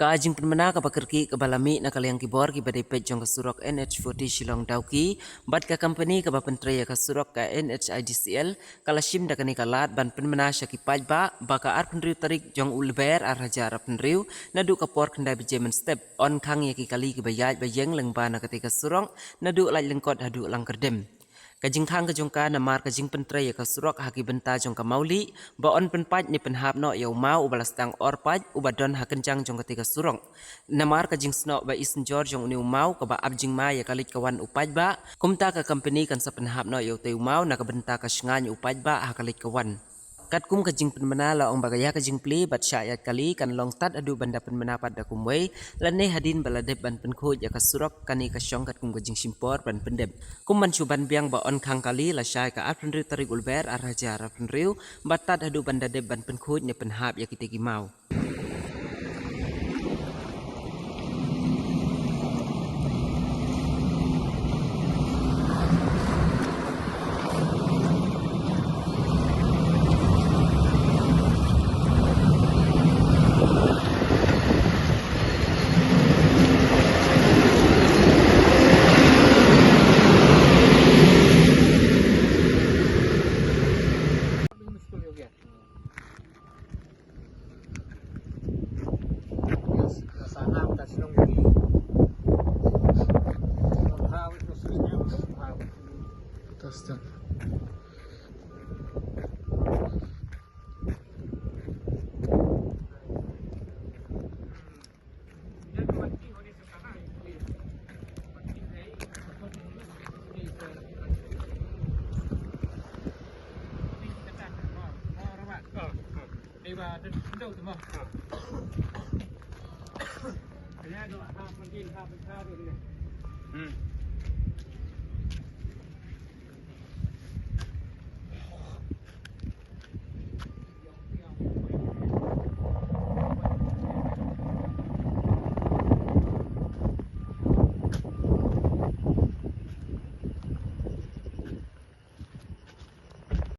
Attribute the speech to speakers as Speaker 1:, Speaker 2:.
Speaker 1: Kaajing Pynbna ka pakerki ka balami na kaliang kibor ki badai pet jong ka surok NH40 Shillong Dauki bat ka company ka bapentreya ka surok ka NHIDCL kala shim da kani kalat ban Pynbna syaki pajba baka ar penriu tarik jong ulber ar hajar penriu nadu ka por kendai bejemen step on Khang yaki kali ki bayaj bayeng leng bana ketika surok nadu laj lengkot Haduh lang kerdem. Kajing Khang kajongka namar kajing pentraya ka surok haki benta jongka mauli ba on penpaj ni penhap no yau mau ubalastang orpaj ubadon hakencang jong ketika surok namar kajing snok ba isen jor jong ni mau ka ba abjing ma ya kalit kawan upaj ba kumta ka company kan sa penhap no yau teu mau na ka benta ka sngany upaj ba hakalit kawan. Kat kum kajing Pynbna la ong bagaya kajing pli bat syayat kali kan long tat Haduh banda Pynbna pada kumwei lane hadin baladep ban penkhoj ya kasurok kani kasyong kat kum kajing simpor ban pendep kum mancuban biang ba on Khang kali Lashai ka aprenriu tarik ulber arhaja aprenriu batat Haduh banda dep ban penkhoj ne penhap ya kitegi mau.
Speaker 2: Đâu tụi mày? Cái này đồ ăn mình đi, ăn mình được này.